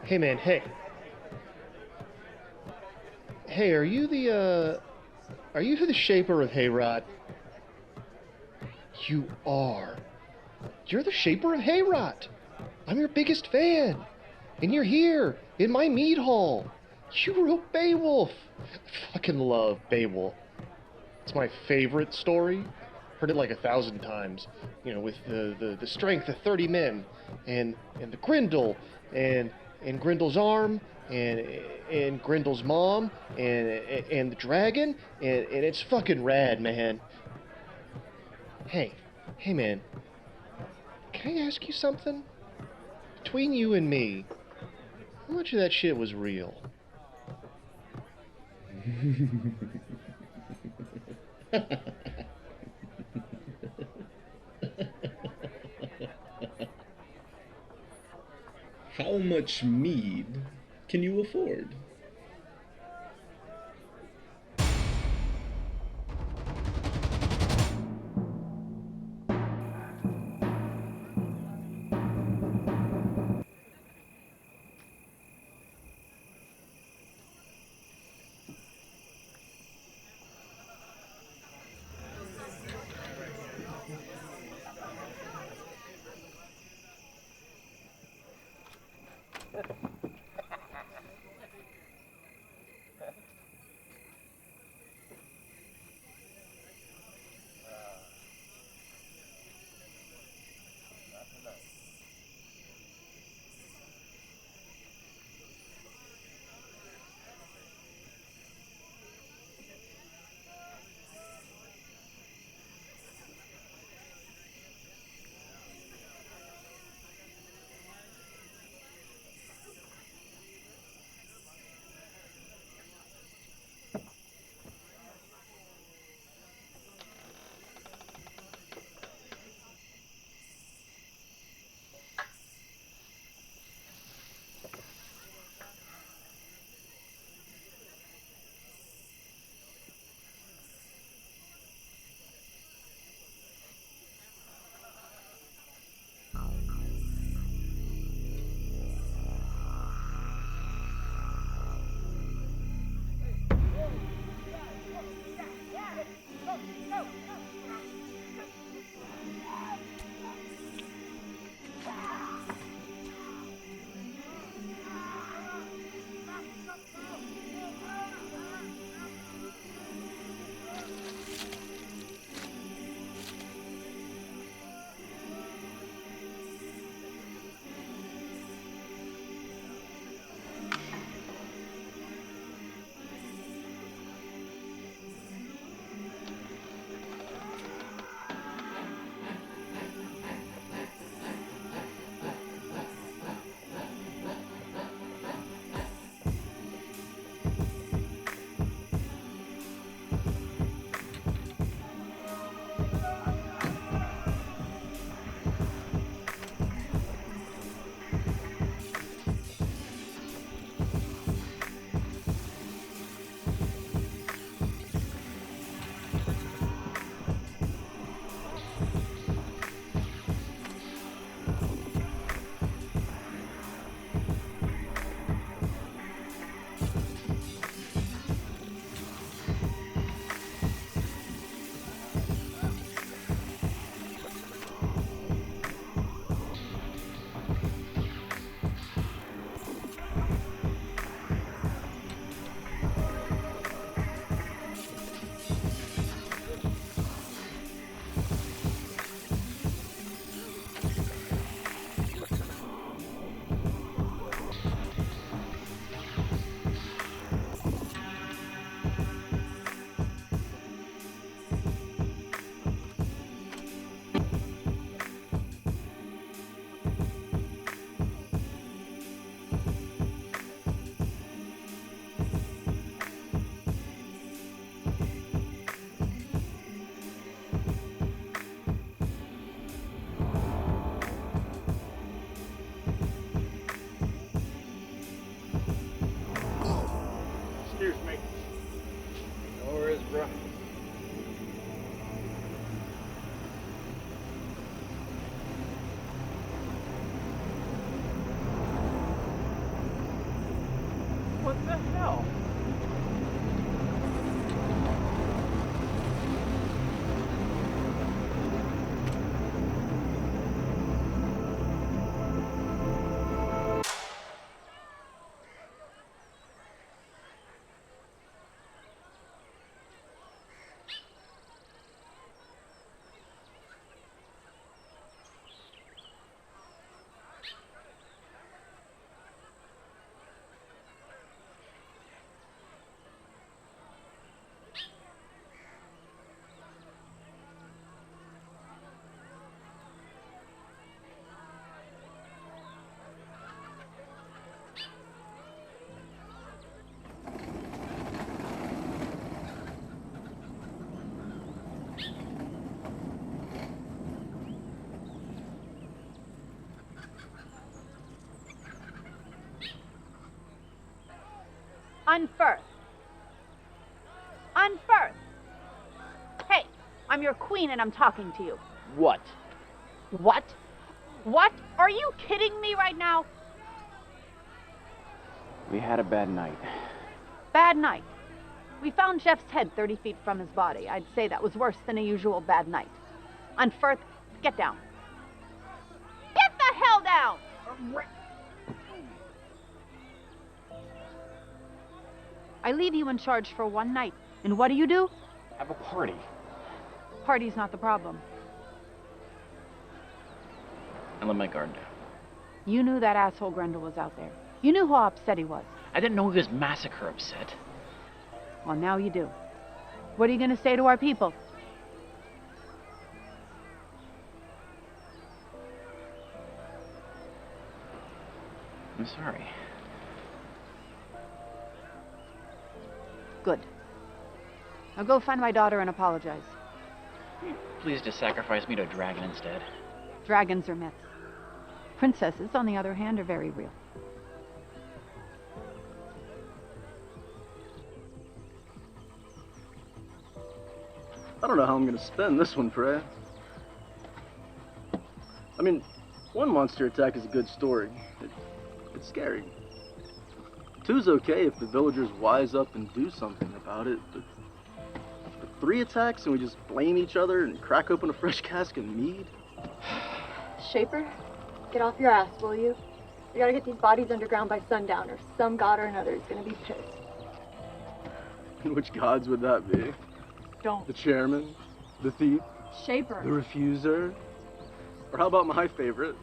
Hey man, hey. Hey, are you the shaper of Heorot? You are. You're the shaper of Heorot. I'm your biggest fan. And you're here, in my mead hall. You wrote Beowulf. I fucking love Beowulf. It's my favorite story. Heard it like 1,000 times. You know, with the strength of 30 men, and the Grendel, and Grendel's arm, and Grendel's mom, and the dragon, and it's fucking rad, man. Hey, hey man, can I ask you something? Between you and me, how much of that shit was real? How much mead can you afford? What the hell? Unfirth. Unfirth. Hey, I'm your queen and I'm talking to you. What? What? What? Are you kidding me right now? We had a bad night. Bad night. We found Jeff's head 30 feet from his body. I'd say that was worse than a usual bad night. Unfirth, get down. Get the hell down! I leave you in charge for one night. And what do? Have a party. Party's not the problem. And let my guard down. You knew that asshole Grendel was out there. You knew how upset he was. I didn't know he was massacre upset. Well, now you do. What are you going to say to our people? I'm sorry. Good. Now go find my daughter and apologize. Please just sacrifice me to a dragon instead. Dragons are myths. Princesses, on the other hand, are very real. I don't know how I'm gonna spend this one, Freya. I mean, one monster attack is a good story. It's scary. Two's okay if the villagers wise up and do something about it, but 3 attacks and we just blame each other and crack open a fresh cask of mead? Shaper, get off your ass, will you? We gotta get these bodies underground by sundown, or some god or another is gonna be pissed. And which gods would that be? Don't. The chairman? The thief? Shaper. The refuser? Or how about my favorite?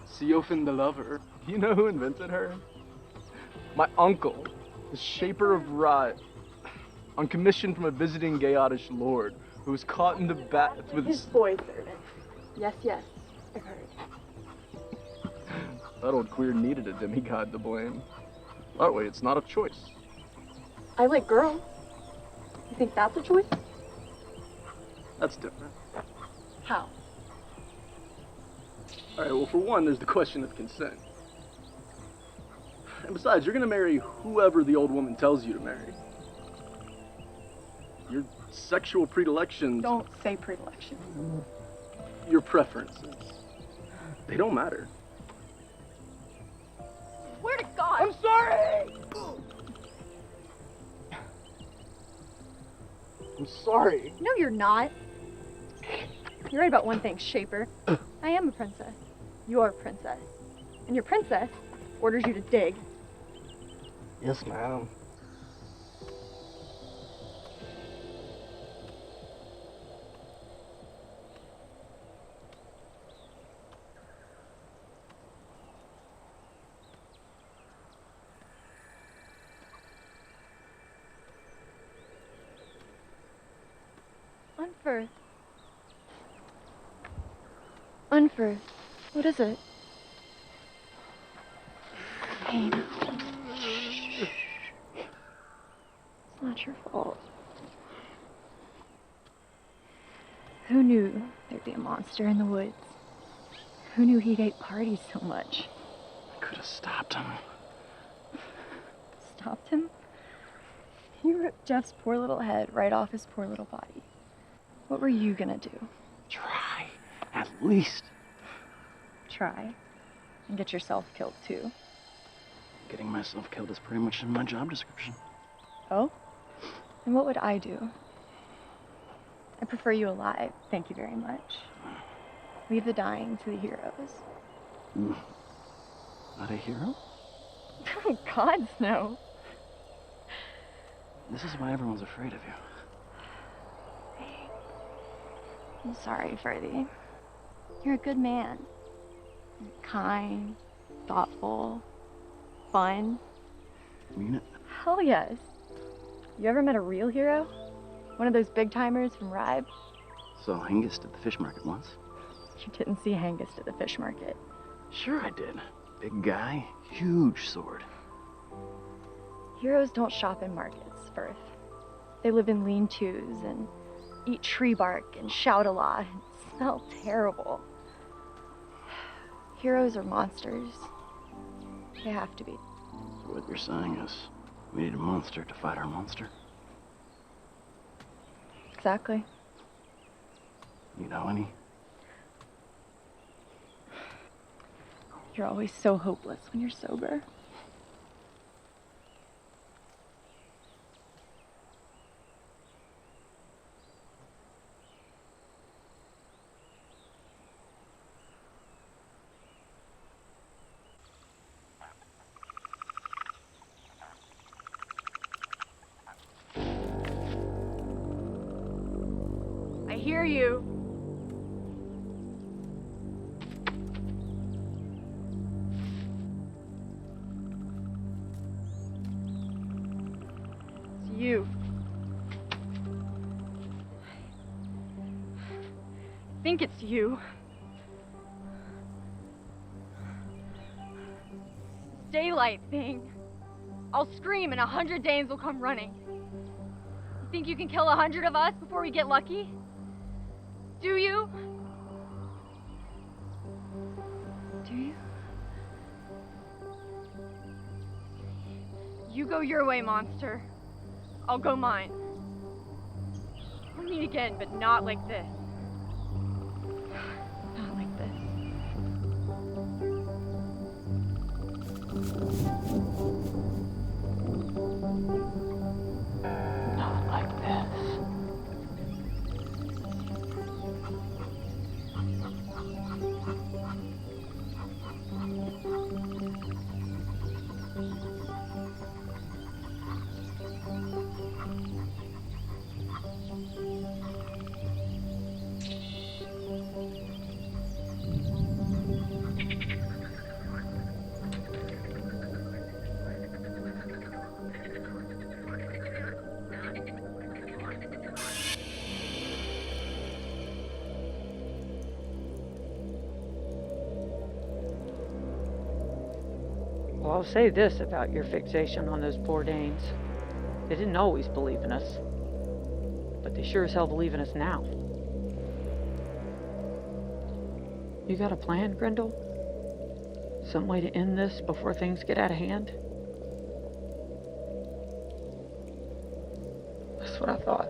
Siofin the lover. You know who invented her? My uncle, the Shaper of Rot, on commission from a visiting Gaodish lord, who was caught in the bath with his boy servant. Yes, yes, I've heard. That old queer needed a demigod to blame. That way, it's not a choice. I like girls. You think that's a choice? That's different. How? Alright, well, for one, there's the question of consent. And besides, you're gonna marry whoever the old woman tells you to marry. Your sexual predilections... Don't say predilection. Your preferences. They don't matter. Swear to God! I'm sorry! I'm sorry. No, you're not. You're right about one thing, Shaper. I am a princess. You're a princess. And your princess orders you to dig. Yes, ma'am. Unfirth. Unfirth. What is it? Pain. It's not your fault. Who knew there'd be a monster in the woods? Who knew he'd hate parties so much? I could have stopped him. Stopped him? You ripped Jeff's poor little head right off his poor little body. What were you gonna do? Try, at least. Try? And get yourself killed too? Getting myself killed is pretty much in my job description. Oh? And what would I do? I prefer you alive, thank you very much. Leave the dying to the heroes. Not a hero? Oh, gods, no. This is why everyone's afraid of you. I'm sorry, Freddie. You're a good man. You're kind, thoughtful, fun. Mean it? Hell yes. You ever met a real hero? One of those big timers from Ribe? Saw Hengist at the fish market once. You didn't see Hengist at the fish market. Sure I did. Big guy, huge sword. Heroes don't shop in markets, Firth. They live in lean-tos and eat tree bark and shout a lot and smell terrible. Heroes are monsters. They have to be. So what you're saying is, we need a monster to fight our monster? Exactly. You know any? You're always so hopeless when you're sober. I hear you. It's you. I think it's you. This daylight thing. I'll scream and 100 Danes will come running. You think you can kill 100 of us before we get lucky? Do you? Do you? You go your way, monster. I'll go mine. We'll meet again, but not like this. Not like this. Not like this. Well, I'll say this about your fixation on those poor Danes. They didn't always believe in us, but they sure as hell believe in us now. You got a plan, Grendel? Some way to end this before things get out of hand? That's what I thought.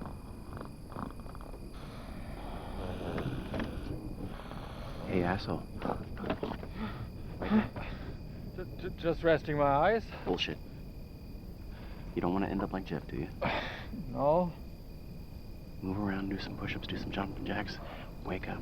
asshole? Just resting my eyes. Bullshit. You don't want to end up like Jeff, do you? No. Move around, do some push-ups, do some jumping jacks. Wake up.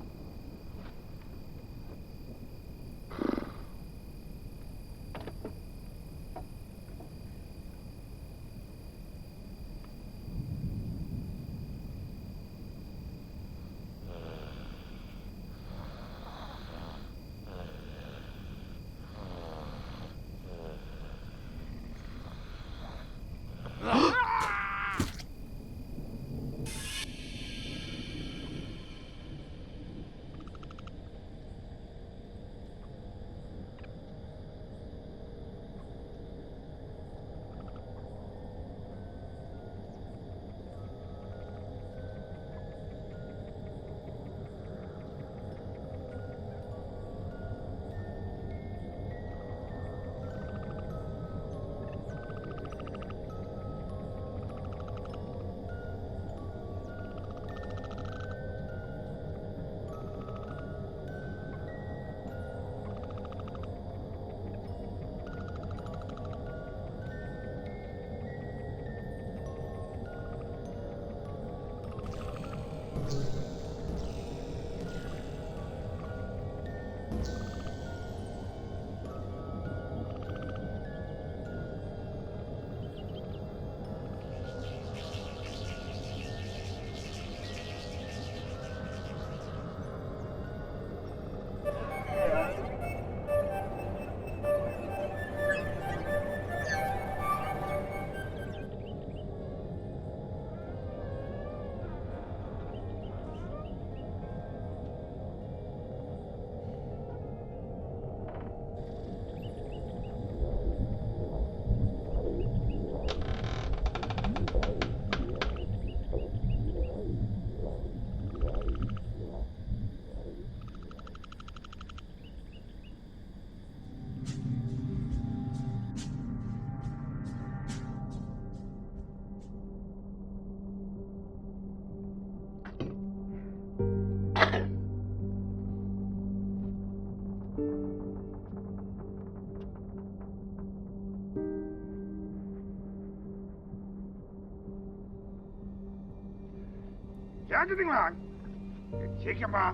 Chicken blah.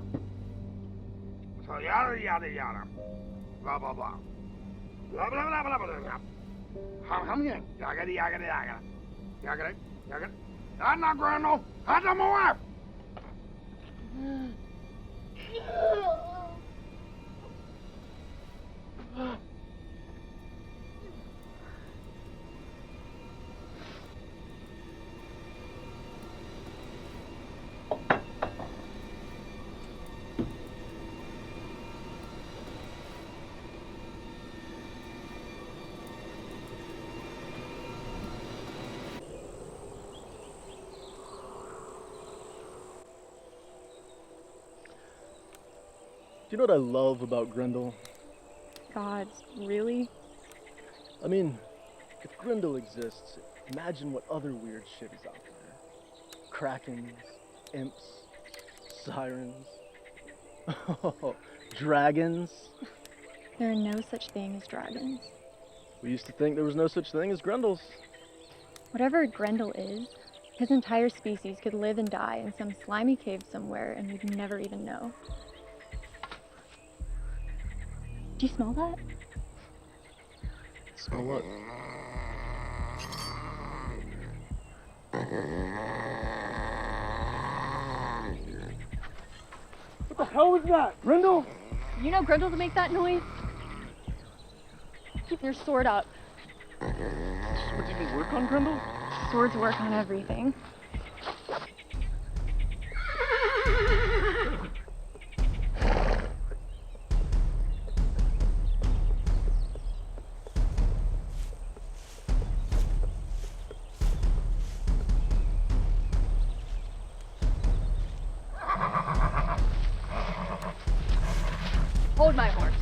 So yada yada yada. Blah blah blah. Blah blah blah blah blah blah. How many? Yagada yagada yagada. Yagada yagada. That's not Grendel. That's not my wife. Do you know what I love about Grendel? Gods, really? I mean, if Grendel exists, imagine what other weird shit is out there. Krakens, imps, sirens, dragons. There are no such thing as dragons. We used to think there was no such thing as Grendels. Whatever Grendel is, his entire species could live and die in some slimy cave somewhere and we'd never even know. Do you smell that? Smell what? What the hell was that? Grendel? You know Grendel to make that noise? Keep your sword up. Swords even work on Grendel? Swords work on everything. Hold my horse.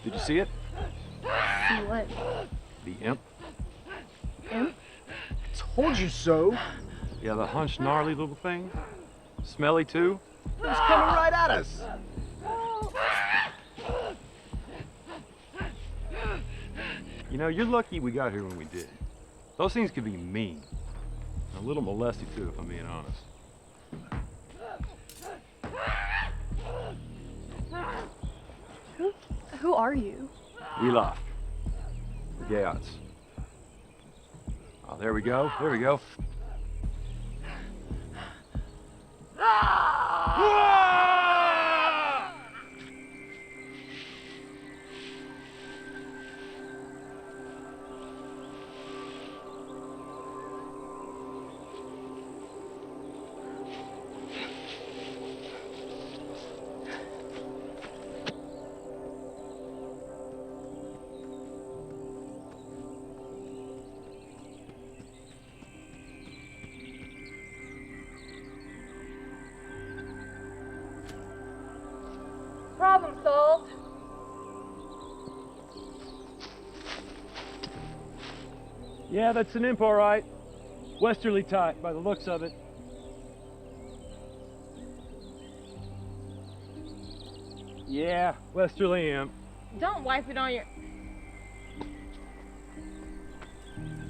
Did you see it? See what? The imp? Imp? Told you so. Yeah, the hunched, gnarly little thing. Smelly too. It was coming right at us. You know, you're lucky we got here when we did. Those things could be mean. A little molesty too, if I'm being honest. Who are you? Beowulf. The Heorots. Oh, there we go. There we go. Problem solved. Yeah, that's an imp, all right. Westerly type, by the looks of it. Yeah, westerly imp. Don't wipe it on your...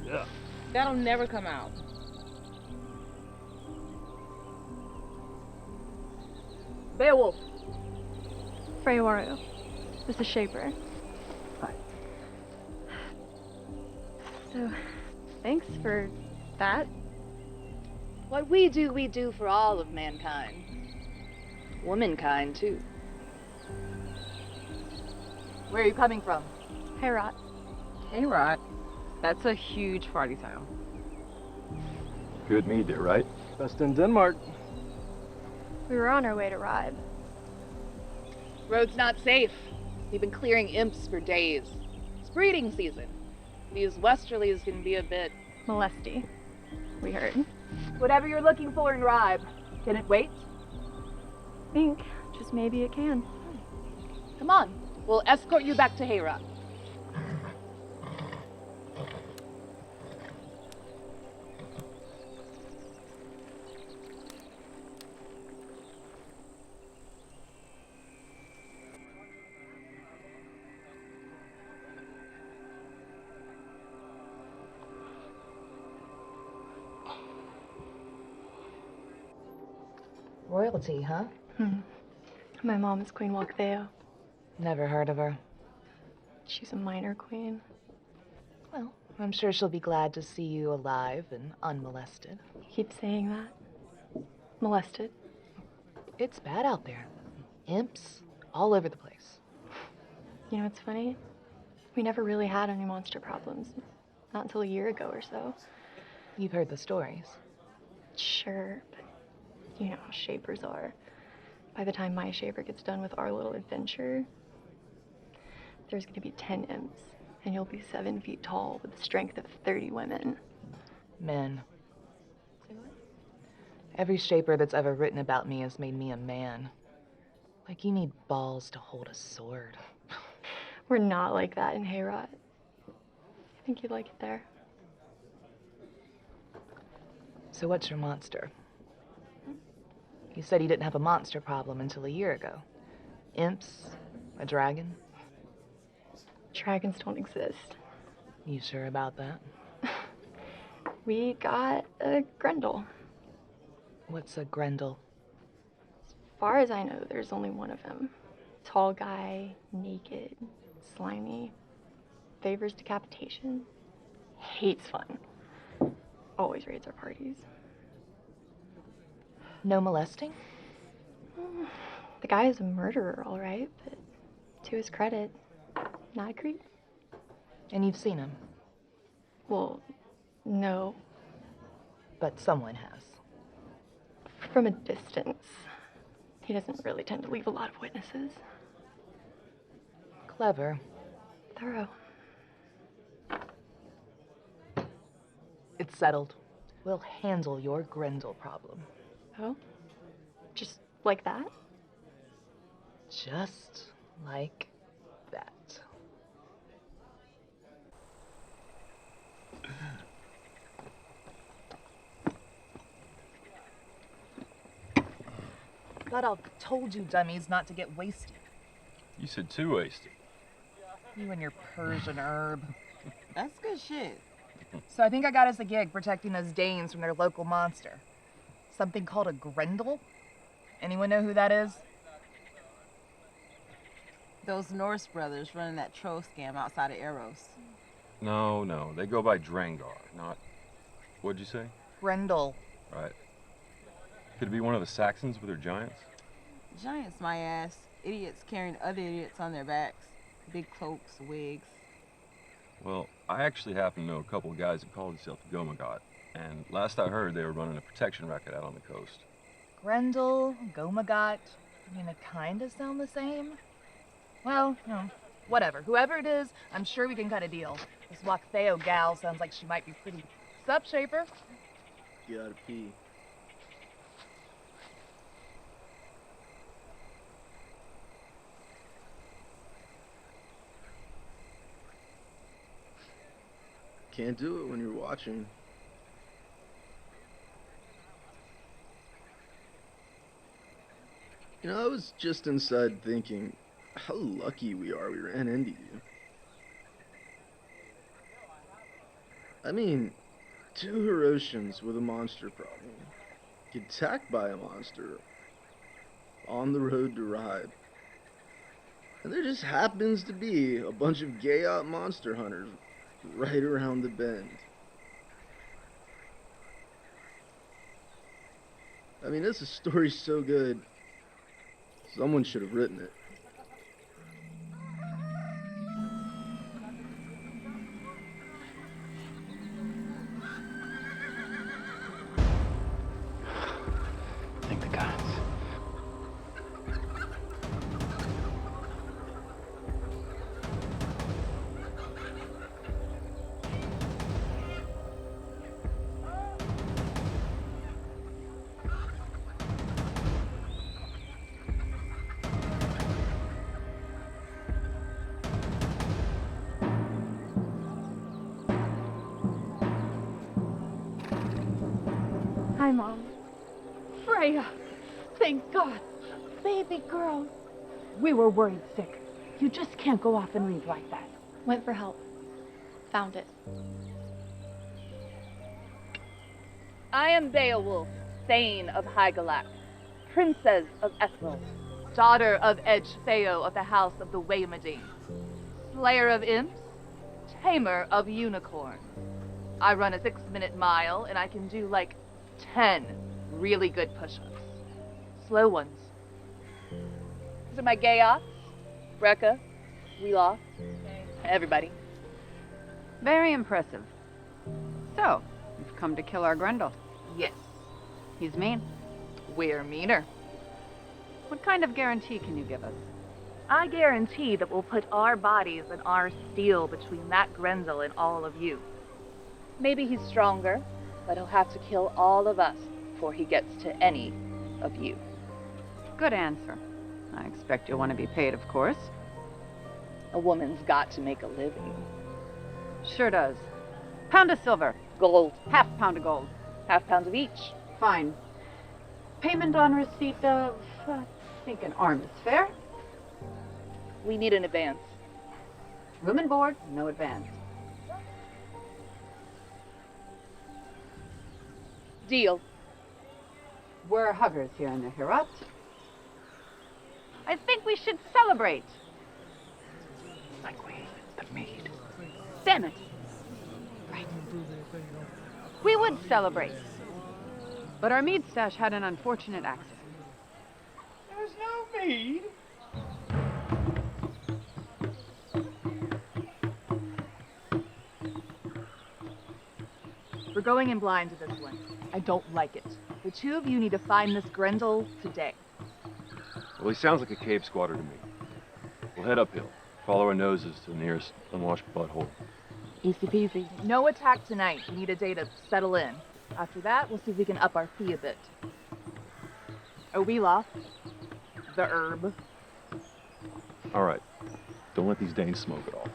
Yeah. That'll never come out. Beowulf. Freawaru. This is Shaper. Hi. So, thanks for that. What we do for all of mankind. Womankind, too. Where are you coming from? Heorot. Heorot? That's a huge party town. Good mead there, right? Best in Denmark. We were on our way to Ribe. Road's not safe. We've been clearing imps for days. It's breeding season. These westerlies can be a bit... Molesty. We heard. Whatever you're looking for in Ribe. Can it wait? Think. Just maybe it can. Come on. We'll escort you back to Heorot. Royalty, huh? My mom is Queen Walktheo. Never heard of her. She's a minor queen. Well, I'm sure she'll be glad to see you alive and unmolested. You keep saying that. Molested. It's bad out there. Imps all over the place. You know what's funny? We never really had any monster problems. Not until a year ago or so. You've heard the stories. Sure, but you know how shapers are. By the time my shaper gets done with our little adventure, there's gonna be 10 imps, and you'll be 7 feet tall with the strength of 30 women. Men. Every shaper that's ever written about me has made me a man. Like you need balls to hold a sword. We're not like that in Heorot. I think you'd like it there. So what's your monster? You said you didn't have a monster problem until a year ago. Imps? A dragon? Dragons don't exist. You sure about that? We got a Grendel. What's a Grendel? As far as I know, there's only one of him. Tall guy, naked, slimy. Favors decapitation. Hates fun. Always raids our parties. No molesting? The guy is a murderer, all right, but to his credit, not a creep. And you've seen him? Well, no. But someone has. From a distance. He doesn't really tend to leave a lot of witnesses. Clever. Thorough. It's settled. We'll handle your Grendel problem. Oh? Just like that? Just like that. thought I told you dummies not to get wasted. You said too wasted. You and your Persian herb. That's good shit. So I think I got us a gig protecting those Danes from their local monster. Something called a Grendel? Anyone know who that is? Those Norse brothers running that troll scam outside of Eros. No, they go by Drangar, not... What'd you say? Grendel. Right. Could it be one of the Saxons with their giants? Giants, my ass. Idiots carrying other idiots on their backs. Big cloaks, wigs. Well, I actually happen to know a couple of guys that call themselves Gomagot, and last I heard they were running a protection racket out on the coast. Grendel, Gomagot. I mean, they kind of sound the same. Well, whatever. Whoever it is, I'm sure we can cut a deal. This Waktheo gal sounds like she might be pretty... Sup, Shaper? Gotta pee. Can't do it when you're watching. You know, I was just inside thinking how lucky we are we ran into you. I mean, 2 Herosians with a monster problem. Get attacked by a monster on the road to Ride. And there just happens to be a bunch of gay-out monster hunters right around the bend. I mean, this story's so good, someone should have written it. Thank the gods. Hi, Mom. Freya! Thank God! Baby girl! We were worried sick. You just can't go off and leave like that. Went for help. Found it. I am Beowulf, Thane of Hygelac, Princess of Ethril, daughter of Edge-Theo of the House of the Waymadine, slayer of imps, tamer of unicorns. I run a 6-minute mile, and I can do like 10 really good push-ups. Slow ones. These are my gay-ots. Brecca, Wheelock, everybody. Very impressive. So, you've come to kill our Grendel. Yes, He's mean. we're meaner. What kind of guarantee can you give us? I guarantee that we'll put our bodies and our steel between that Grendel and all of you. Maybe he's stronger, but he'll have to kill all of us before he gets to any of you. Good answer. I expect you'll want to be paid, of course. A woman's got to make a living. Sure does. Pound of silver. Gold. Half pound of gold. Half pounds of each. Fine. Payment on receipt of, I think an arm is fair. We need an advance. Room and board, no advance. Deal. We're huggers here in the Heorot. I think we should celebrate. Like the mead. Damn it. Right. We would celebrate. But our mead stash had an unfortunate accident. There's no mead. We're going in blind to this one. I don't like it. The 2 of you need to find this Grendel today. Well, he sounds like a cave squatter to me. We'll head uphill. Follow our noses to the nearest unwashed butthole. Easy peasy. No attack tonight. We need a day to settle in. After that, we'll see if we can up our fee a bit. Wheelock, the herb. All right. Don't let these Danes smoke at all.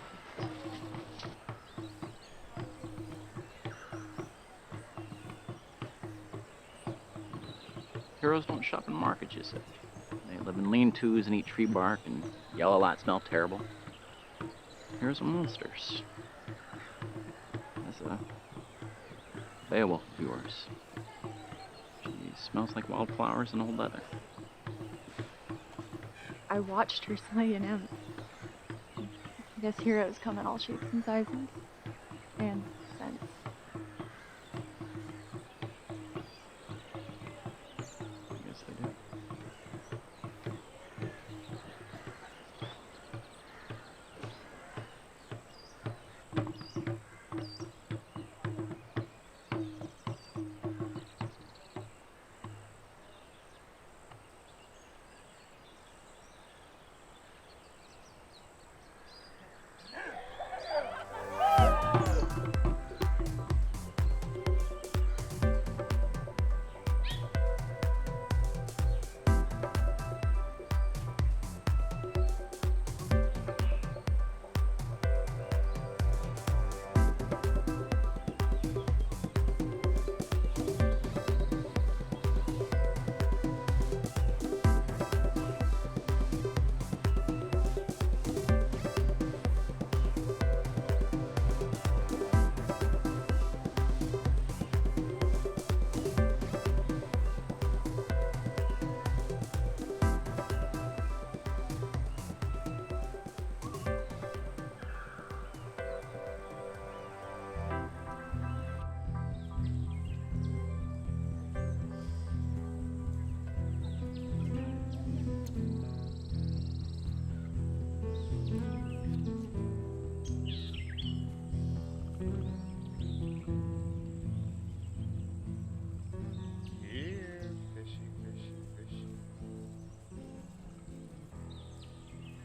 Heroes don't shop in markets, you said. live in lean-tos and eat tree bark, and yell a lot, smell terrible. Here's some monsters. That's a Beowulf of yours. She smells like wildflowers and old leather. I watched her slay an imp. I guess heroes come in all shapes and sizes. And scents. I guess they do.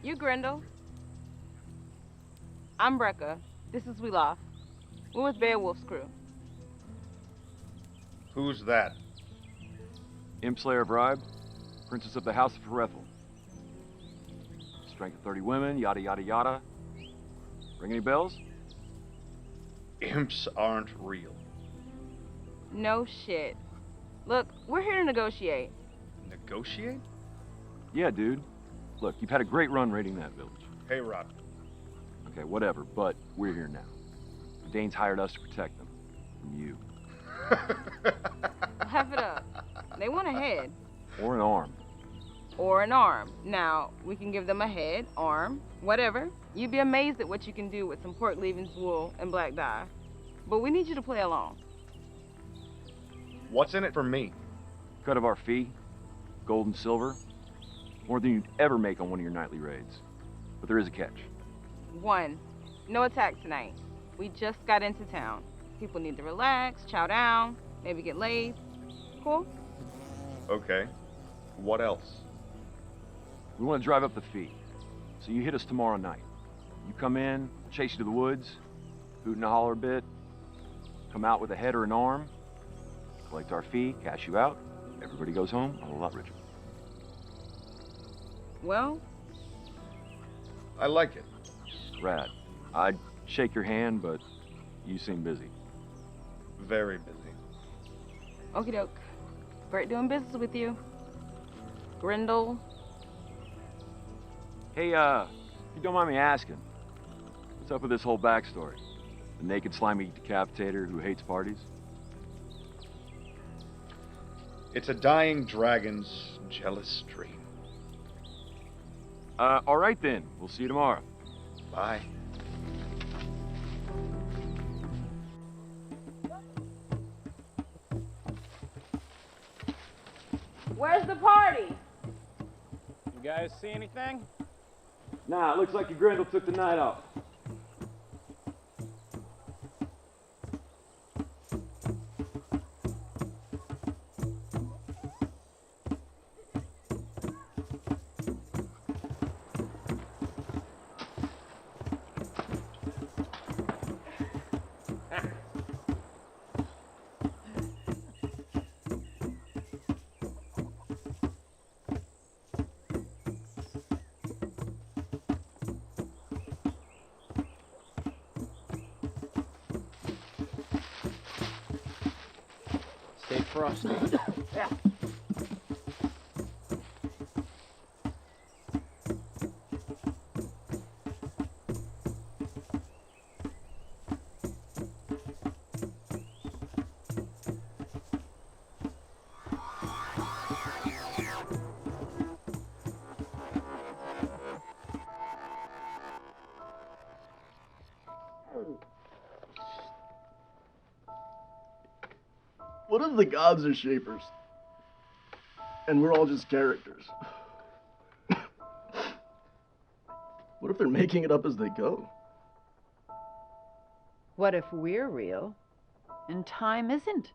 You Grendel. I'm Brecca. This is Beowulf. We're with Beowulf's crew. Who's that? Imp-slayer bribe, princess of the house of Heorot. Strength of 30 women, yada yada yada. Ring any bells? Imps aren't real. No shit. Look, we're here to negotiate. Negotiate? Yeah, dude. Look, you've had a great run raiding that village. Heorot. Okay, whatever, but we're here now. The Danes hired us to protect them from you. Laugh it up. They want a head. Or an arm. Or an arm. Now, we can give them a head, arm, whatever. You'd be amazed at what you can do with some pork leavings, wool, and black dye. But we need you to play along. What's in it for me? Cut of our fee, gold and silver. More than you'd ever make on one of your nightly raids. But there is a catch. 1, no attack tonight. We just got into town. People need to relax, chow down, maybe get laid. Cool? Okay. What else? We want to drive up the fee. So you hit us tomorrow night. You come in, we'll chase you to the woods, hoot and holler a bit, come out with a head or an arm, collect our fee, cash you out, everybody goes home a whole lot richer. Well, I like it. Rad. I'd shake your hand, but you seem busy. Very busy. okie doke. Great doing business with you. Grendel. Hey, if you don't mind me asking, what's up with this whole backstory? The naked, slimy decapitator who hates parties? It's a dying dragon's jealous dream. All right then. We'll see you tomorrow. Bye. Where's the party? You guys see anything? Nah, it looks like your Grendel took the night off. Stay frosty. Yeah. What if the gods are shapers? And we're all just characters? What if they're making it up as they go? What if we're real and time isn't?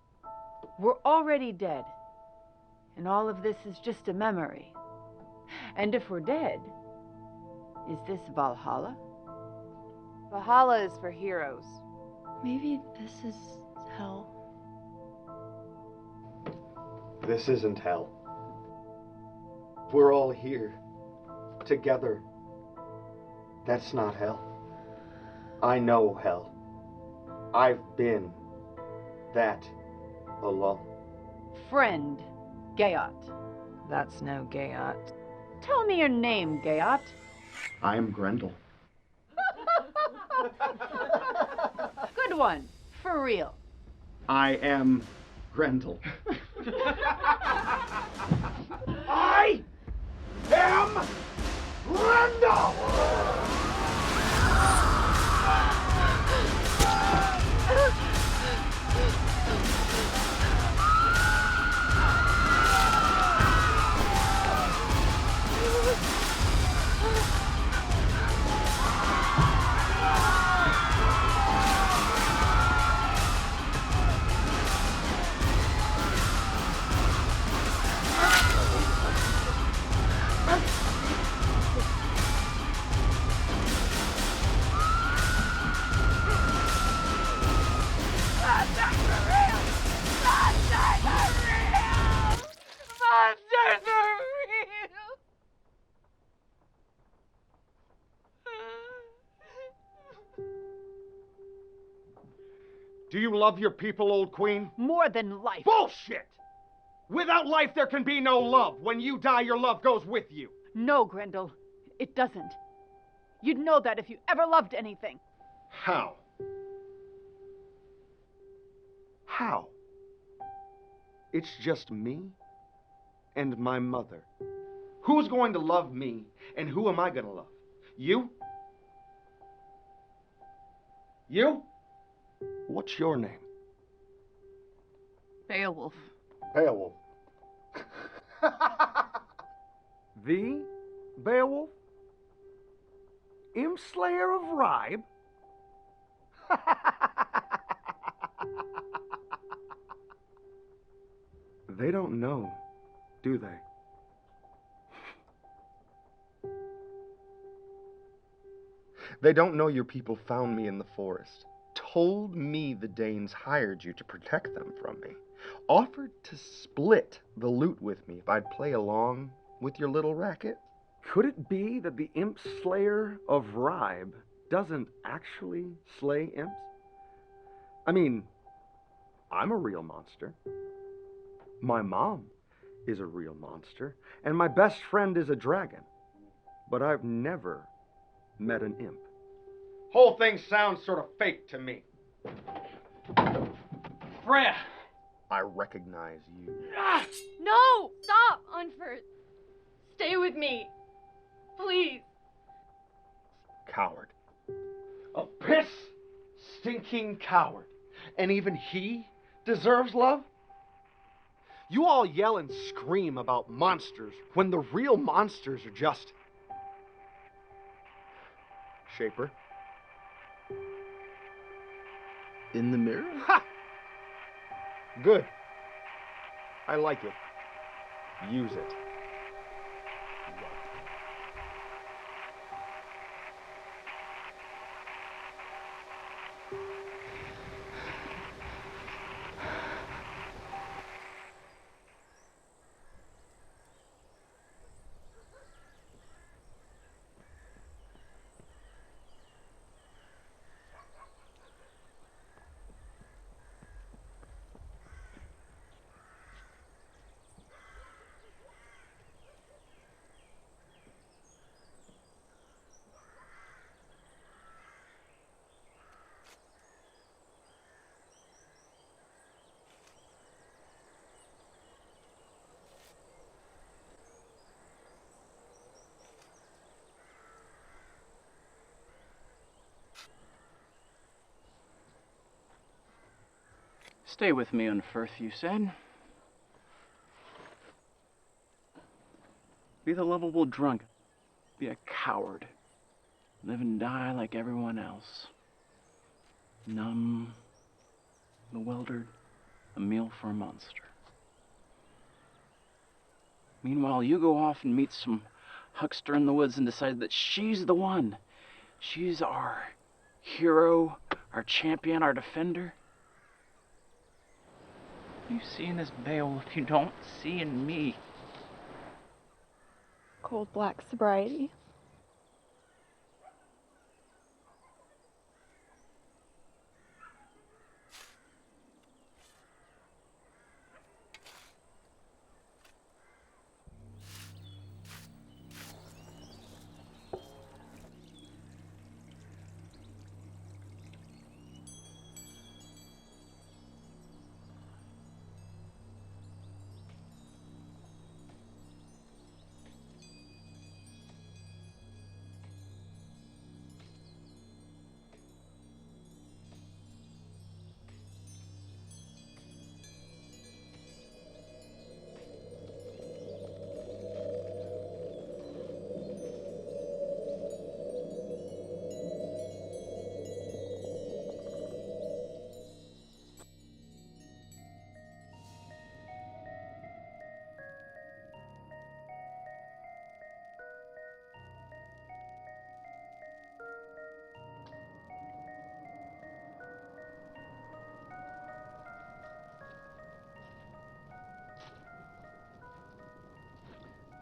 We're already dead. And all of this is just a memory. And if we're dead, is this Valhalla? Valhalla is for heroes. Maybe this is hell. This isn't hell. We're all here, together. That's not hell. I know hell. I've been that alone. Friend, Heorot. That's no Heorot. Tell me your name, Heorot. I am Grendel. Good one, for real. I am Grendel. I am Grendel! Do you love your people, old queen? More than life. Bullshit! Without life, there can be no love. When you die, your love goes with you. No, Grendel, it doesn't. You'd know that if you ever loved anything. How? How? It's just me and my mother. Who's going to love me, and who am I going to love? You? You? What's your name? Beowulf. Beowulf. The Beowulf? Imp-slayer of Ribe? They don't know, do they? They don't know your people found me in the forest, told me the Danes hired you to protect them from me, offered to split the loot with me if I'd play along with your little racket. Could it be that the imp-slayer of Ribe doesn't actually slay imps? I mean, I'm a real monster. My mom is a real monster, and my best friend is a dragon. But I've never met an imp. Whole thing sounds sort of fake to me. Freya! I recognize you. No! Stop, Unford! Stay with me. Please. Coward. A piss-stinking coward. And even he deserves love? You all yell and scream about monsters when the real monsters are just... Shaper. In the mirror? Ha! Good. I like it. Use it. Stay with me on Firth, you said. Be the lovable drunk. Be a coward. Live and die like everyone else. Numb, bewildered, a meal for a monster. Meanwhile, you go off and meet some huckster in the woods and decide that she's the one. She's our hero, our champion, our defender. You see in this Beowulf you don't see in me. Cold black sobriety.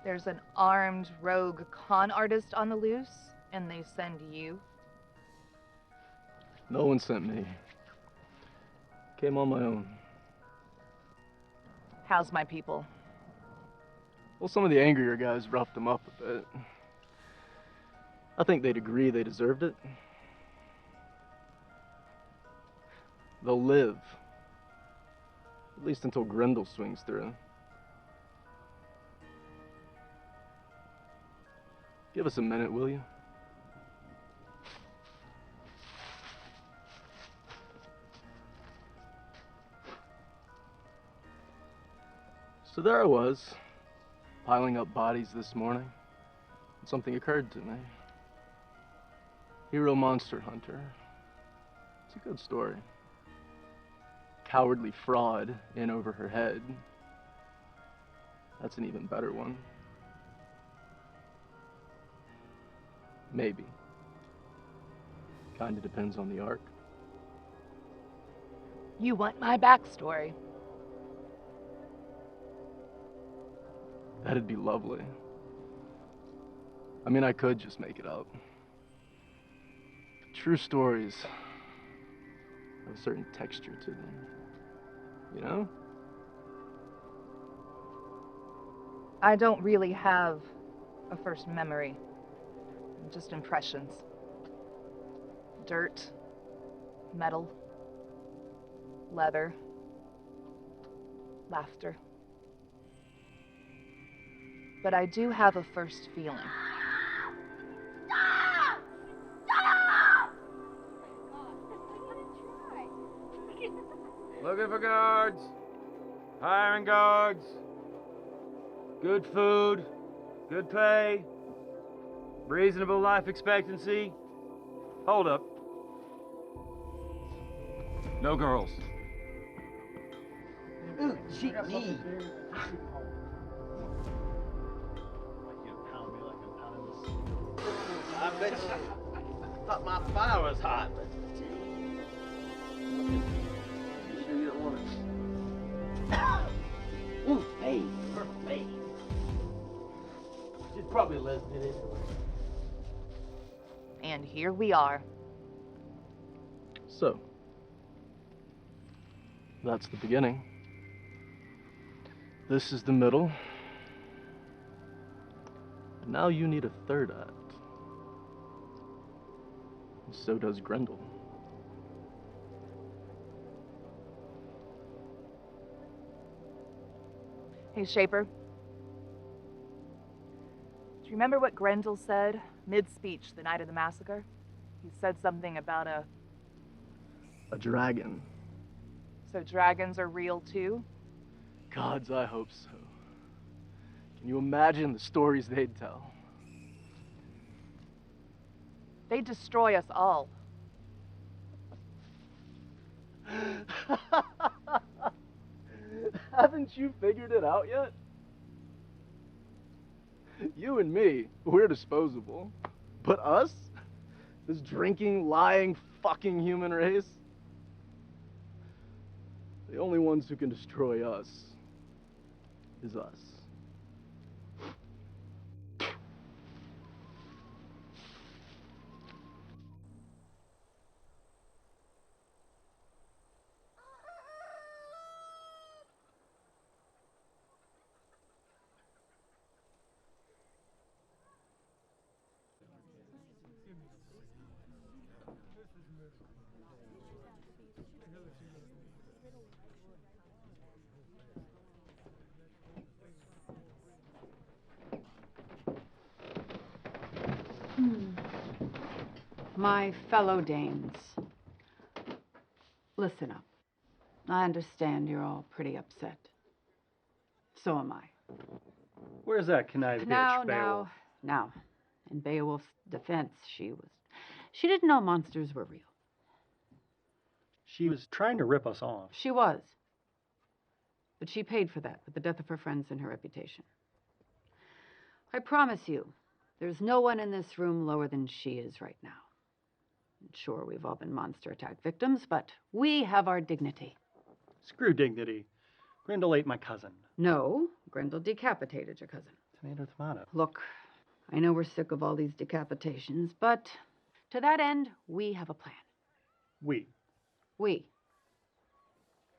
There's an armed rogue con artist on the loose, and they send you. No one sent me. Came on my own. How's my people? Well, some of the angrier guys roughed them up a bit. I think they'd agree they deserved it. They'll live. At least until Grendel swings through. Give us a minute, will you? So there I was, piling up bodies this morning, and something occurred to me. Hero monster hunter. It's a good story. Cowardly fraud in over her head. That's an even better one. Maybe. Kinda depends on the arc. You want my backstory? That'd be lovely. I mean, I could just make it up. True stories have a certain texture to them. You know? I don't really have a first memory. Just impressions. Dirt, metal, leather, laughter. But I do have a first feeling. Looking for guards. Hiring guards. Good food. Good pay. Reasonable life expectancy. Hold up. No girls. Ooh, cheap me. I bet you thought my fire was hot, but you sure you don't want it? Ooh, hey, perfect face. She's probably a lesbian anyway. And here we are. So, that's the beginning. This is the middle. And now you need a third act. And so does Grendel. Hey, Shaper. Do you remember what Grendel said mid-speech the night of the massacre? He said something about a dragon. So dragons are real too? Gods, I hope so. Can you imagine the stories they'd tell? They destroy us all. Haven't you figured it out yet? You and me, we're disposable. But us? This drinking, lying, fucking human race? The only ones who can destroy us is us. My fellow Danes, listen up. I understand you're all pretty upset. So am I. Where's that conniving bitch, Beowulf? Now. In Beowulf's defense, she didn't know monsters were real. She was trying to rip us off. She was. But she paid for that with the death of her friends and her reputation. I promise you, there's no one in this room lower than she is right now. Sure, we've all been monster attack victims, but we have our dignity. Screw dignity. Grendel ate my cousin. No, Grendel decapitated your cousin. Tomato, tomato. Look, I know we're sick of all these decapitations, but to that end, we have a plan. We.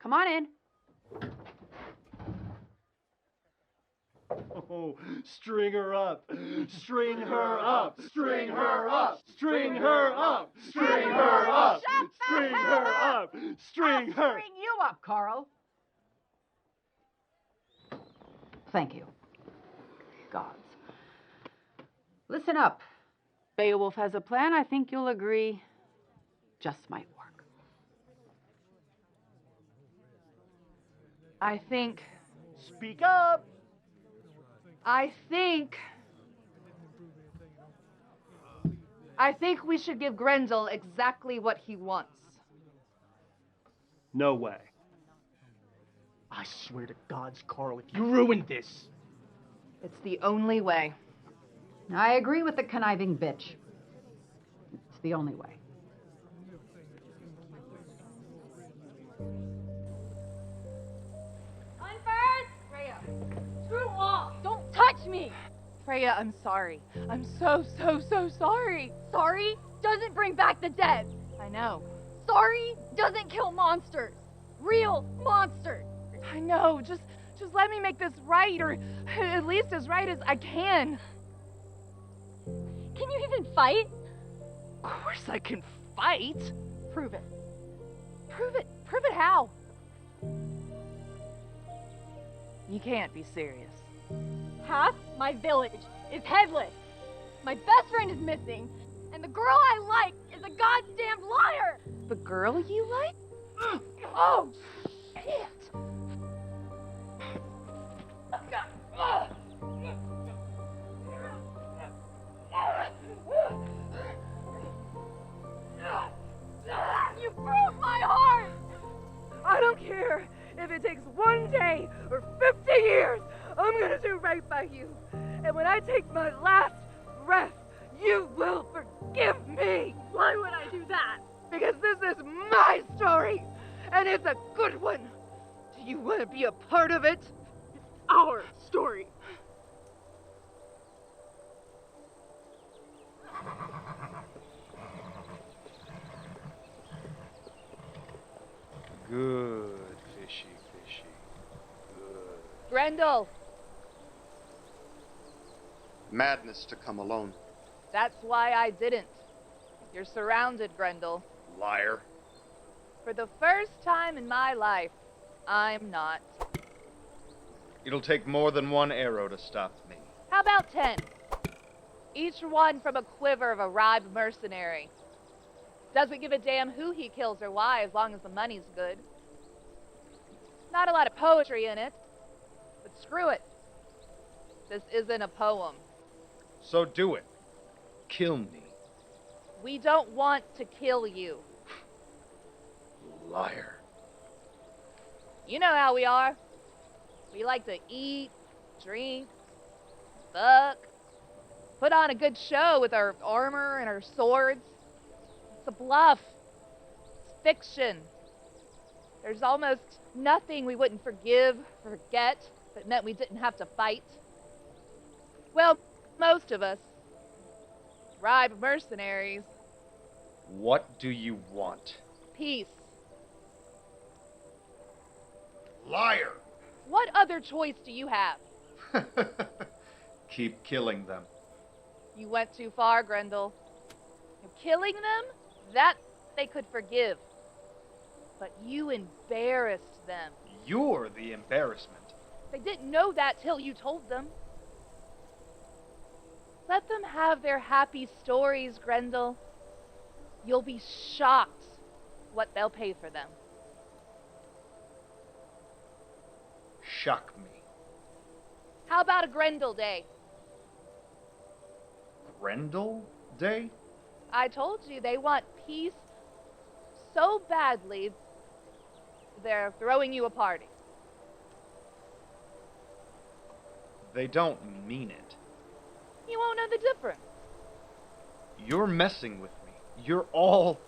Come on in. Oh, string her up. String her up. String her up. String her up. String her up. String her up. String her. String you up, Carl. Thank you. Gods. Listen up. Beowulf has a plan I think you'll agree just might work. I think Speak up. I think we should give Grendel exactly what he wants. No way. I swear to God's Carl, if you ruined this. It's the only way. I agree with the conniving bitch. It's the only way. Touch me! Freya, I'm sorry. I'm so sorry. Sorry doesn't bring back the dead. I know. Sorry doesn't kill monsters. Real monsters. I know. Just let me make this right, or at least as right as I can. Can you even fight? Of course I can fight. Prove it. Prove it how? You can't be serious. Half my village is headless. My best friend is missing. And the girl I like is a goddamn liar! The girl you like? Oh, shit! You broke my heart! I don't care if it takes 1 day or 50 years. I'm gonna do right by you. And when I take my last breath, you will forgive me. Why would I do that? Because this is my story, and it's a good one. Do you want to be a part of it? It's our story. Good, fishy. Good. Grendel, Madness to come alone. that's why I didn't. You're surrounded, Grendel. Liar. For the first time in my life, I'm not. It'll take more than one arrow to stop me. How about 10? Each one from a quiver of a bribed mercenary. Doesn't give a damn who he kills or why, as long as the money's good. Not a lot of poetry in it, but screw it. This isn't a poem. So do it. Kill me. We don't want to kill you. Liar. You know how we are. We like to eat, drink, fuck, put on a good show with our armor and our swords. It's a bluff. It's fiction. There's almost nothing we wouldn't forgive, forget, if it meant we didn't have to fight. Well, most of us. Scribe mercenaries. What do you want? Peace. Liar! What other choice do you have? Keep killing them. You went too far, Grendel. Killing them? That they could forgive. But you embarrassed them. You're the embarrassment. They didn't know that till you told them. Let them have their happy stories, Grendel. You'll be shocked what they'll pay for them. Shock me. How about a Grendel Day? Grendel Day? I told you they want peace so badly, they're throwing you a party. They don't mean it. You won't know the difference. You're messing with me. You're all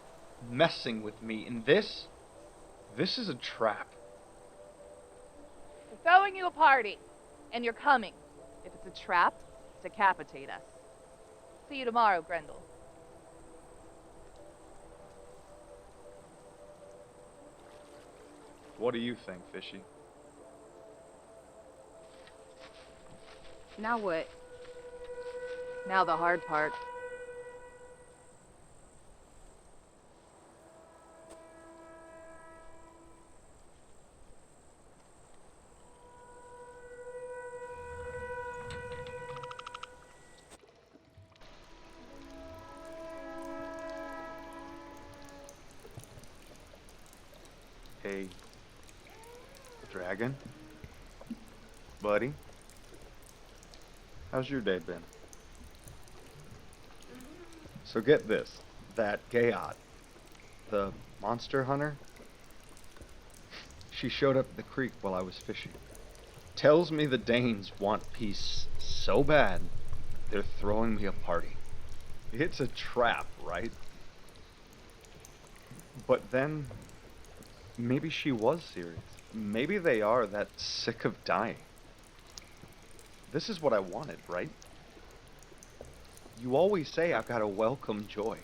messing with me. And this is a trap. They're throwing you a party, and you're coming. If it's a trap, decapitate us. See you tomorrow, Grendel. What do you think, Fishy? Now what? Now the hard part. Hey, dragon? Buddy? How's your day been? So get this, that Heorot, the monster hunter, she showed up at the creek while I was fishing. Tells me the Danes want peace so bad, they're throwing me a party. It's a trap, right? But then, maybe she was serious. Maybe they are that sick of dying. This is what I wanted, right? You always say I've got to welcome joy.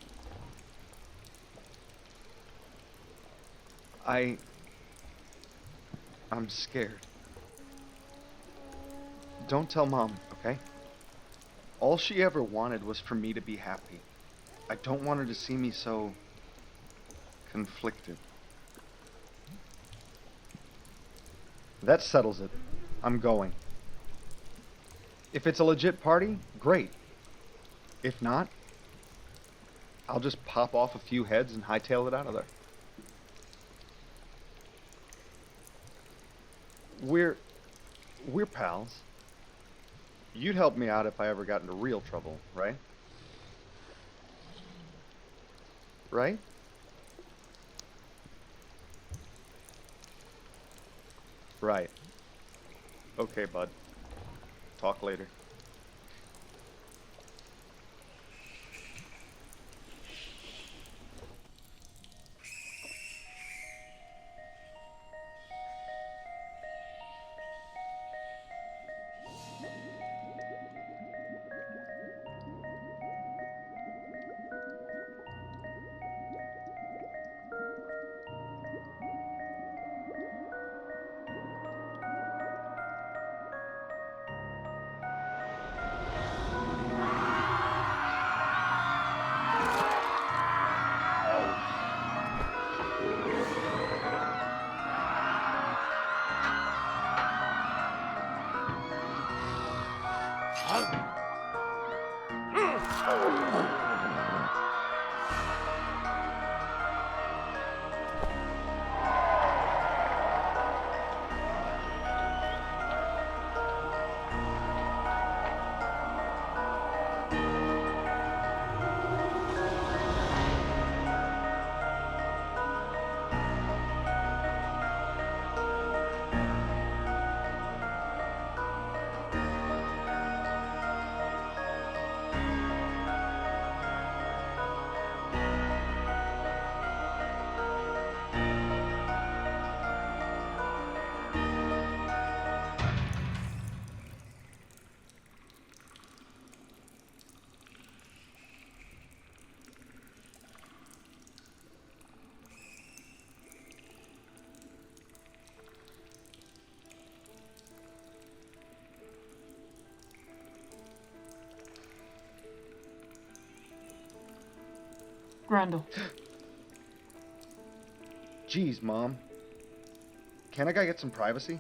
I'm scared. Don't tell Mom, okay? All she ever wanted was for me to be happy. I don't want her to see me so conflicted. That settles it. I'm going. If it's a legit party, great. If not, I'll just pop off a few heads and hightail it out of there. We're pals. You'd help me out if I ever got into real trouble, right? Right? Right. Okay, bud. Talk later. Grendel. Jeez, Mom. Can't I get some privacy?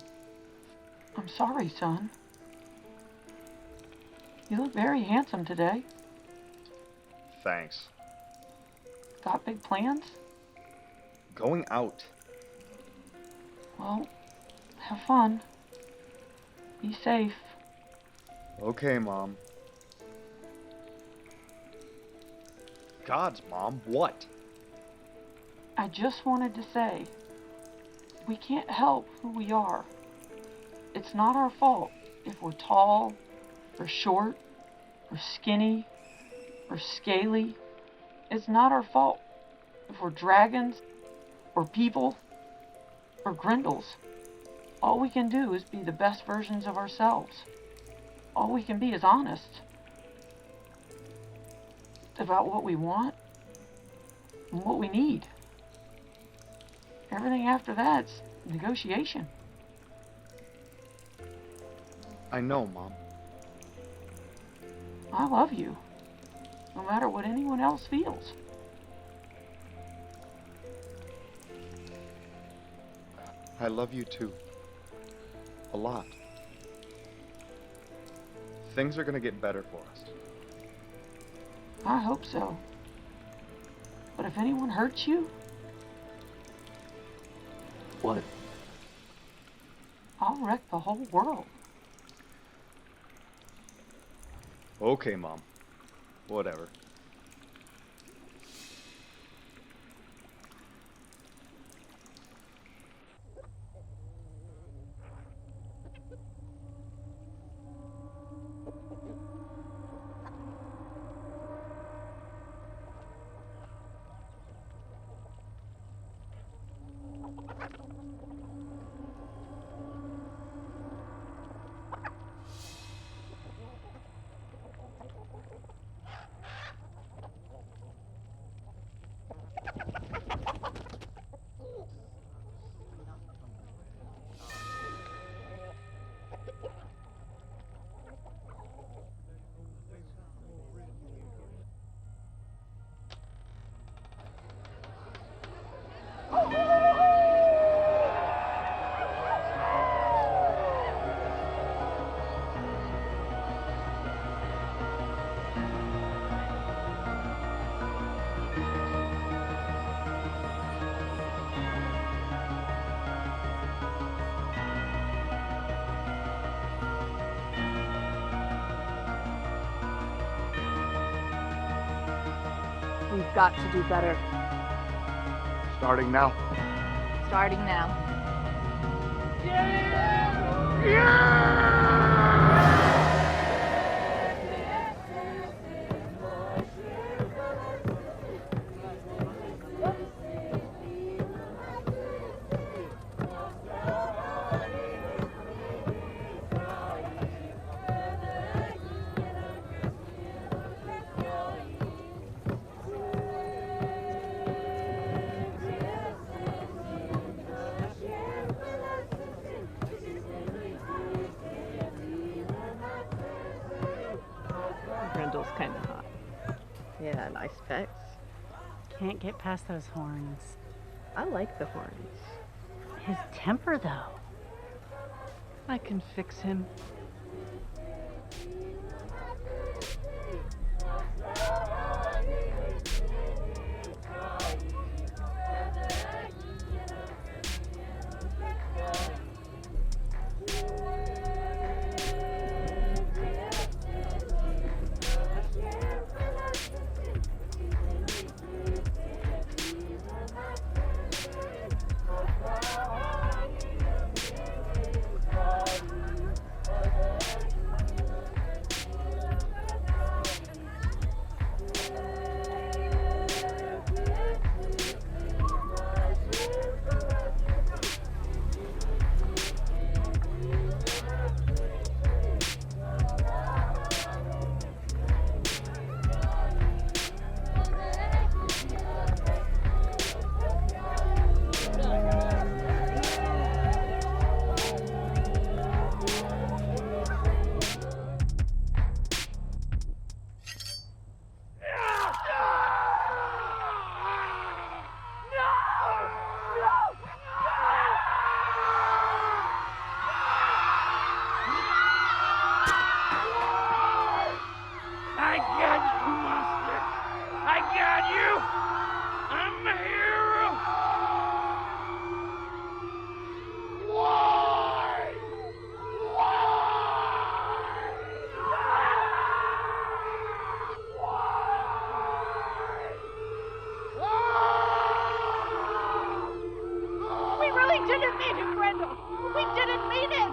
I'm sorry, son. You look very handsome today. Thanks. Got big plans? Going out. Well, have fun. Be safe. Okay, Mom. Gods, Mom, what? I just wanted to say, we can't help who we are. It's not our fault if we're tall, or short, or skinny, or scaly. It's not our fault if we're dragons, or people, or Grendels. All we can do is be the best versions of ourselves. All we can be is honest about what we want and what we need. Everything after that's negotiation. I know, Mom. I love you, no matter what anyone else feels. I love you too. A lot. Things are gonna get better for us. I hope so. But if anyone hurts you, What? I'll wreck the whole world. Okay, Mom. Whatever. We've got to do better. Starting now. Starting now. Grendel's kind of hot. Yeah, nice pecs. Can't get past those horns. I like the horns. His temper, though. I can fix him. I'm here! Why? We really didn't mean it, Grendel! We didn't mean it!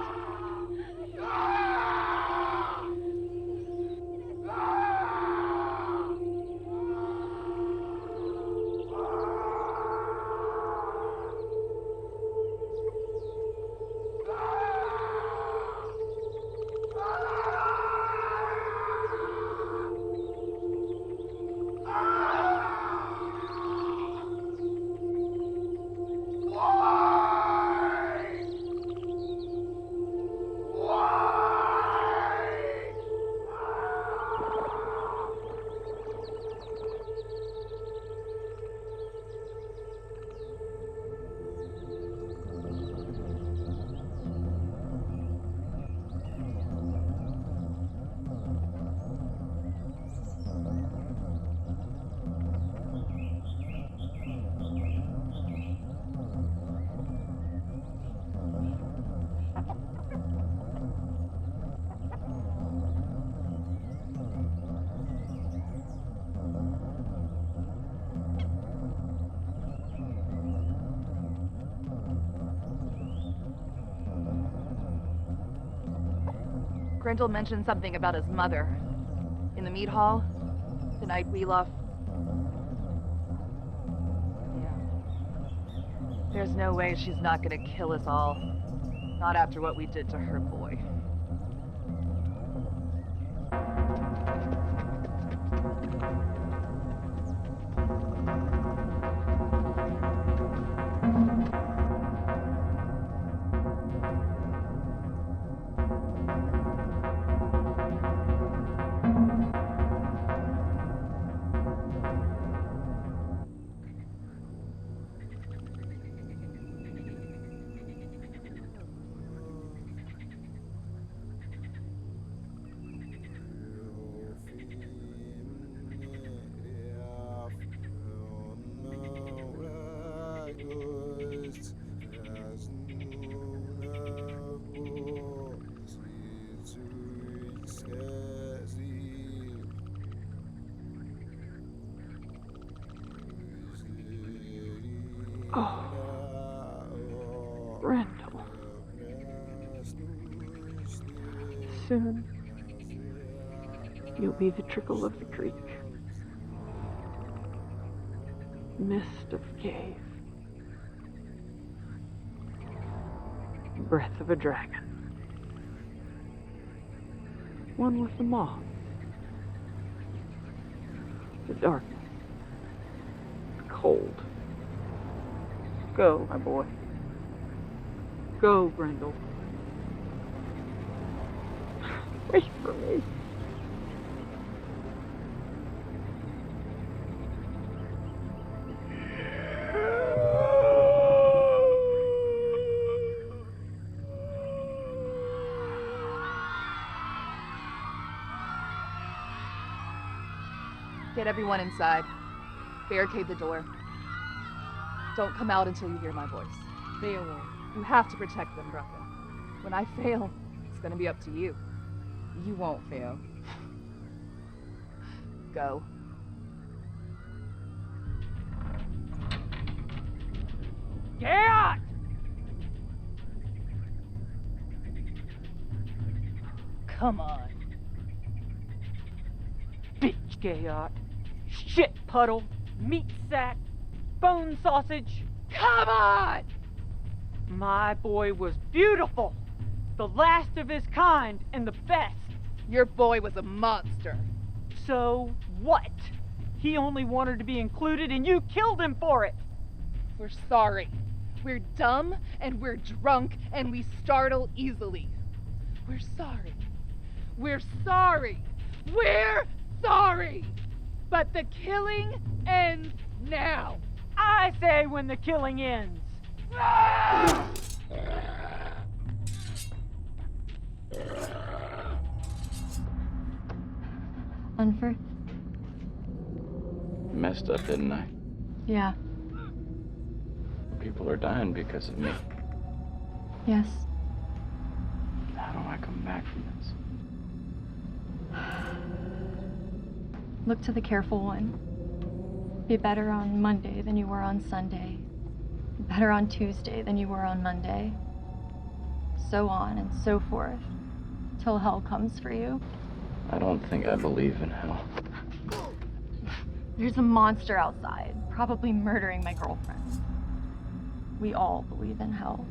Grendel mentioned something about his mother. In the mead hall, the night we left. Yeah. There's no way she's not gonna kill us all. Not after what we did to her boy. Oh, Grendel. Soon, you'll be the trickle of the creek, mist of the cave, breath of a dragon, one with the moth, the darkness, the cold. Go, my boy. Go, Grendel. Wait for me. Get everyone inside. Barricade the door. Don't come out until you hear my voice. Beowulf. You have to protect them, Drunken. When I fail, it's gonna be up to you. You won't fail. Go. Get! Come on. Bitch Heorot. Shit puddle. Meat sack. Bone sausage. Come on! My boy was beautiful. The last of his kind and the best. Your boy was a monster. So what? He only wanted to be included and you killed him for it. We're sorry. We're dumb and we're drunk and we startle easily. We're sorry. We're sorry. We're sorry. But the killing ends now. I say when the killing ends. Unfer. Messed up, didn't I? Yeah. People are dying because of me. Yes. How do I come back from this? Look to the careful one. Be better on Monday than you were on Sunday. Better on Tuesday than you were on Monday. So on and so forth, till hell comes for you. I don't think I believe in hell. There's a monster outside, probably murdering my girlfriend. We all believe in hell.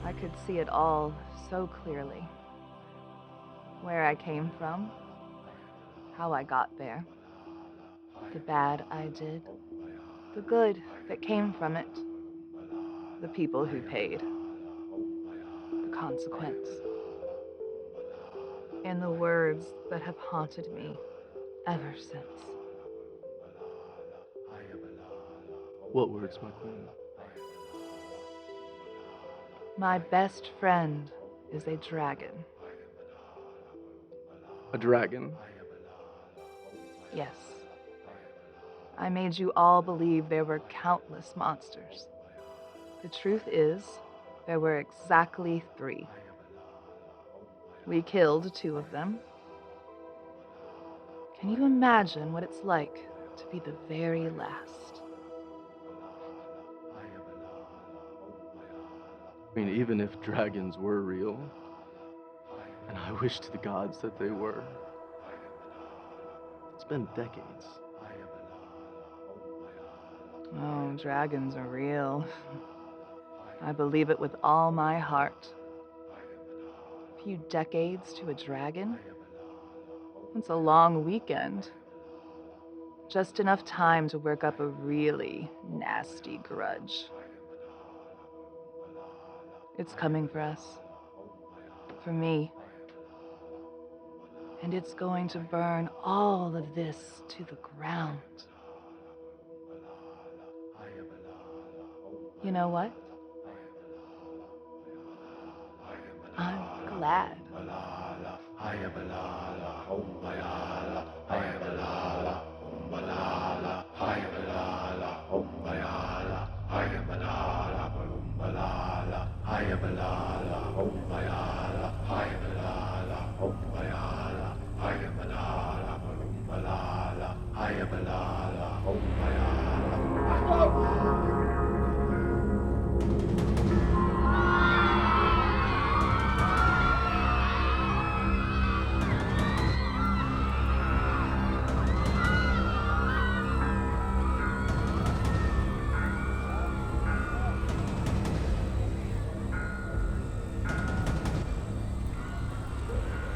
I could see it all so clearly. Where I came from, how I got there, the bad I did, the good that came from it, the people who paid, the consequence, and the words that have haunted me ever since. What words, my queen? My best friend is a dragon. A dragon? Yes. I made you all believe there were countless monsters. The truth is, there were exactly 3. We killed 2 of them. Can you imagine what it's like to be the very last? I mean, even if dragons were real, and I wish to the gods that they were, it's been decades. Oh, dragons are real. I believe it with all my heart. A few decades to a dragon? It's a long weekend. Just enough time to work up a really nasty grudge. It's coming for us. For me. And it's going to burn all of this to the ground. You know what? I'm glad.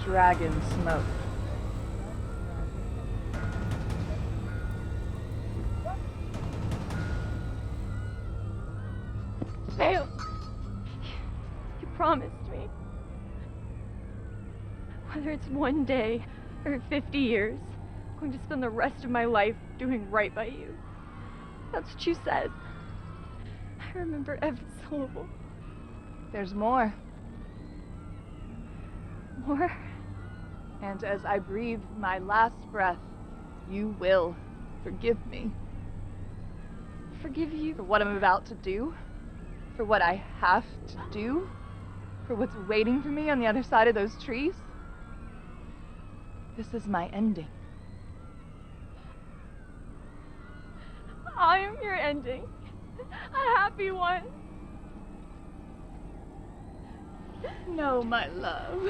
Dragon smoke. Theo, you promised me. Whether it's one day or 50 years, I'm going to spend the rest of my life doing right by you. That's what you said. I remember every syllable. There's more. More? And as I breathe my last breath, you will forgive me. Forgive you? For what I'm about to do? For what I have to do? For what's waiting for me on the other side of those trees? This is my ending. I am your ending. A happy one. No, my love.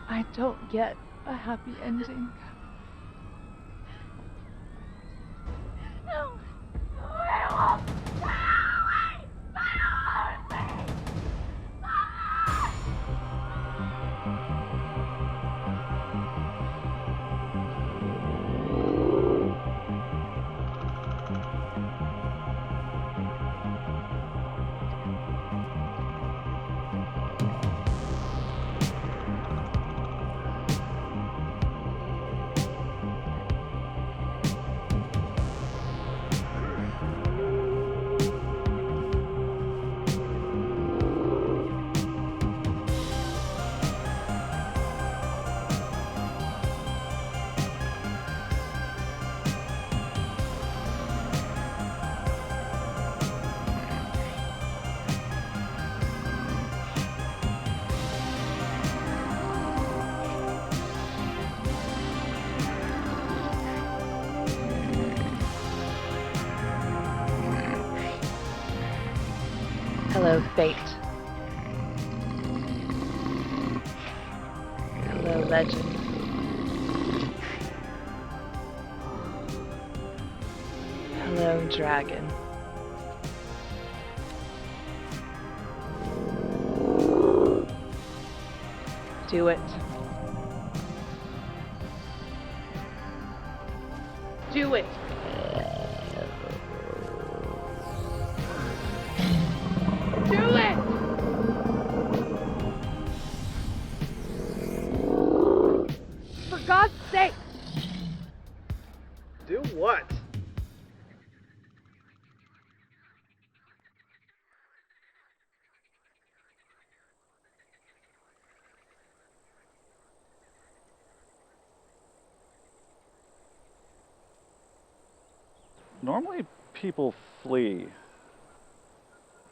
I don't get a happy ending. No. Hello, fate. Hello, legend. Hello, dragon. Do it. Do it. Do it! For God's sake! Do what? Normally people flee.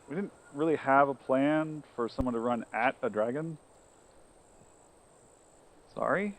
We didn't really have a plan for someone to run at a dragon. Sorry.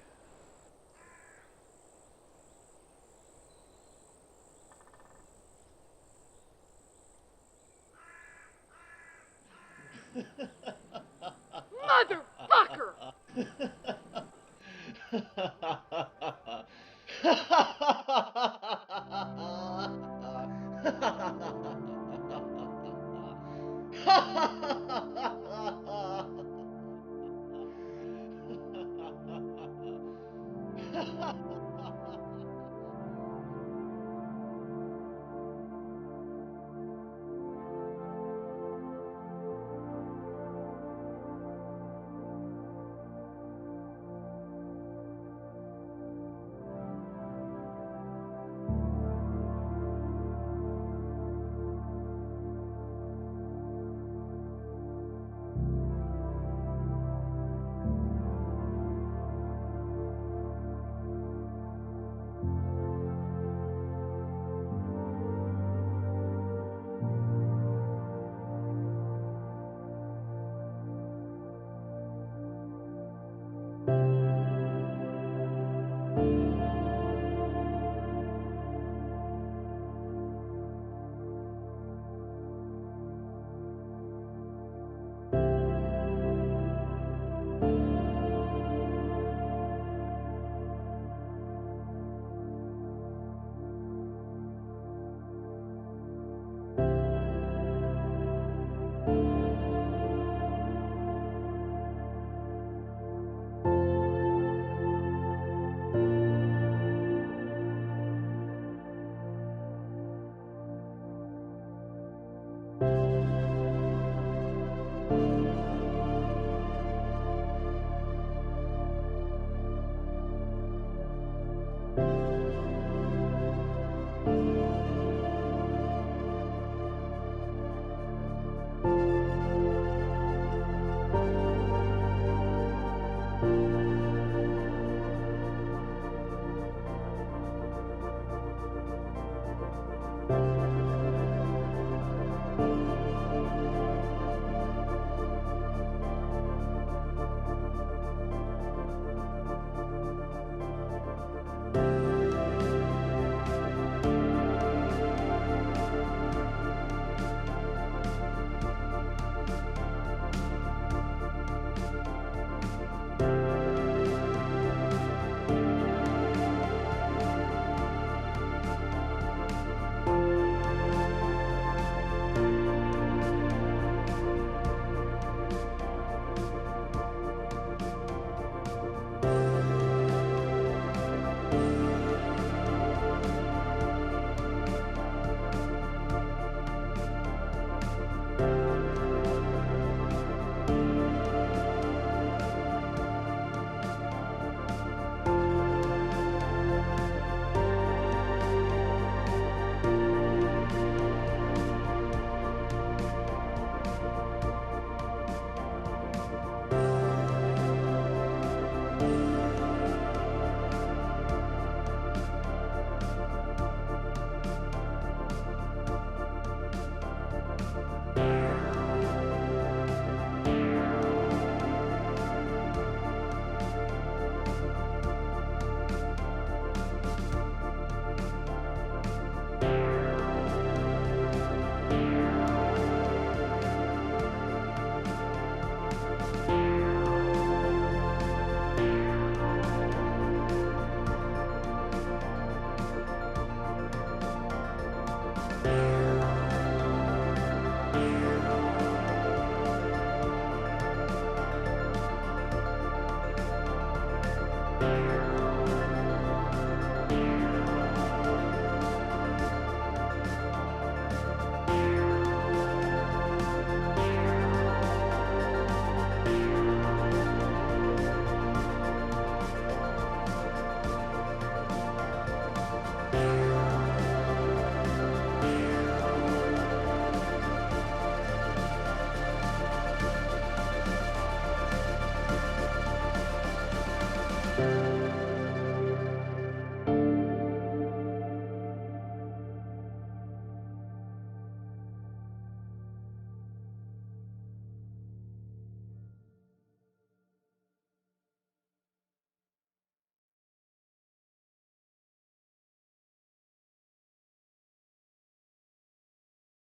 Bye.